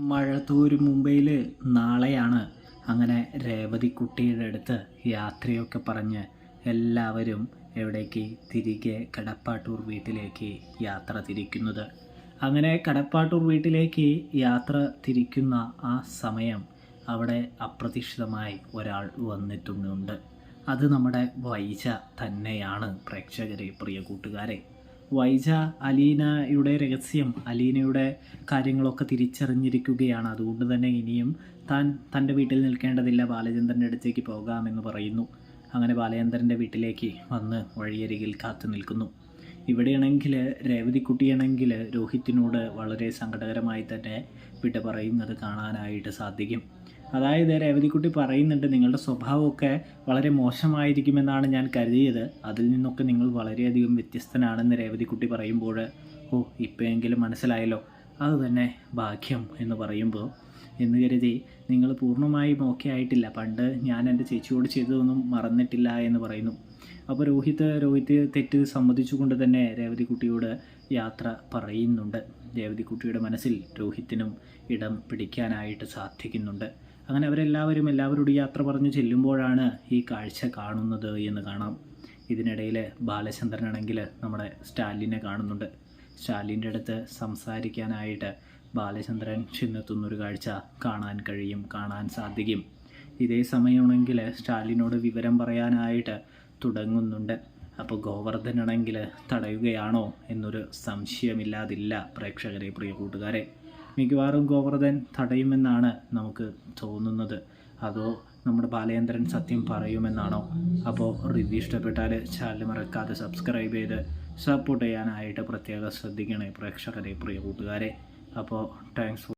മഴത്തൂര് മുംബൈയിൽ നാളെയാണ്. അങ്ങനെ രേവതിക്കുട്ടിയുടെ അടുത്ത് യാത്രയൊക്കെ പറഞ്ഞ് എല്ലാവരും എവിടേക്ക് തിരികെ കടപ്പാട്ടൂർ വീട്ടിലേക്ക് യാത്ര തിരിക്കുന്നത്. അങ്ങനെ കടപ്പാട്ടൂർ വീട്ടിലേക്ക് യാത്ര തിരിക്കുന്ന ആ സമയം അവിടെ അപ്രതീക്ഷിതമായി ഒരാൾ വന്നെത്തുന്നുണ്ട്. അത് നമ്മുടെ വൈജ തന്നെയാണ്. പ്രേക്ഷകരെ, പ്രിയ കൂട്ടുകാരെ, വൈജ അലീനയുടെ രഹസ്യം, അലീനയുടെ കാര്യങ്ങളൊക്കെ തിരിച്ചറിഞ്ഞിരിക്കുകയാണ്. അതുകൊണ്ട് തന്നെ ഇനിയും താൻ തൻ്റെ വീട്ടിൽ നിൽക്കേണ്ടതില്ല, ബാലചന്ദ്രൻ്റെ അടുത്തേക്ക് പോകാമെന്ന് പറയുന്നു. അങ്ങനെ ബാലചന്ദ്രൻ്റെ വീട്ടിലേക്ക് വന്ന് വഴിയരികിൽ കാത്തു നിൽക്കുന്നു. ഇവിടെയാണെങ്കിൽ രേവതിക്കുട്ടിയാണെങ്കിൽ രോഹിത്തിനോട് വളരെ സങ്കടകരമായി തന്നെ വിട പറയുന്നത് കാണാനായിട്ട് സാധിക്കും. അതായത് രേവതിക്കുട്ടി പറയുന്നുണ്ട്, നിങ്ങളുടെ സ്വഭാവമൊക്കെ വളരെ മോശമായിരിക്കുമെന്നാണ് ഞാൻ കരുതിയത്, അതിൽ നിന്നൊക്കെ നിങ്ങൾ വളരെയധികം വ്യത്യസ്തനാണെന്ന് രേവതിക്കുട്ടി പറയുമ്പോൾ, ഓ ഇപ്പോഴെങ്കിലും മനസ്സിലായല്ലോ, അത് തന്നെ ഭാഗ്യം എന്ന് പറയുമ്പോൾ, എന്ന് കരുതി നിങ്ങൾ പൂർണ്ണമായും ഓക്കെ ആയിട്ടില്ല, പണ്ട് ഞാൻ എൻ്റെ ചേച്ചിയോട് ചെയ്തതൊന്നും മറന്നിട്ടില്ല എന്ന് പറയുന്നു. അപ്പോൾ രോഹിത്ത് തെറ്റ് സമ്മതിച്ചുകൊണ്ട് തന്നെ രേവതിക്കുട്ടിയോട് യാത്ര പറയുന്നുണ്ട്. രേവതിക്കുട്ടിയുടെ മനസ്സിൽ രോഹിത്തിനും ഇടം പിടിക്കാനായിട്ട് സാധിക്കുന്നുണ്ട്. അങ്ങനെ എല്ലാവരോടും യാത്ര പറഞ്ഞു ചെല്ലുമ്പോഴാണ് ഈ കാഴ്ച കാണുന്നത് എന്ന് കാണാം. ഇതിനിടയിൽ ബാലചന്ദ്രനാണെങ്കിൽ നമ്മുടെ സ്റ്റാലിനെ കാണുന്നുണ്ട്. സ്റ്റാലിൻ്റെ അടുത്ത് സംസാരിക്കാനായിട്ട് ബാലചന്ദ്രൻ ചെന്നെത്തുന്നൊരു കാഴ്ച കാണാൻ സാധിക്കും. ഇതേ സമയമാണെങ്കിൽ സ്റ്റാലിനോട് വിവരം പറയാനായിട്ട് തുടങ്ങുന്നുണ്ട്. അപ്പോൾ ഗോവർദ്ധനാണെങ്കിൽ തടയുകയാണോ എന്നൊരു സംശയമില്ലാതില്ല പ്രേക്ഷകരെ, പ്രിയ കൂട്ടുകാരെ. മിക്കവാറും ഗോവർദ്ധൻ തടയുമെന്നാണ് നമുക്ക് തോന്നുന്നത്. അതോ നമ്മുടെ ബാലചന്ദ്രൻ സത്യം പറയുമെന്നാണോ? അപ്പോൾ റിവ്യൂ ഇഷ്ടപ്പെട്ടാൽ ചാനൽ മറക്കാതെ സബ്സ്ക്രൈബ് ചെയ്ത് സപ്പോർട്ട് ചെയ്യാനായിട്ട് പ്രത്യേകം ശ്രദ്ധിക്കണേ പ്രേക്ഷകരെ, പ്രിയ കൂട്ടുകാരെ. അപ്പോൾ താങ്ക്സ്.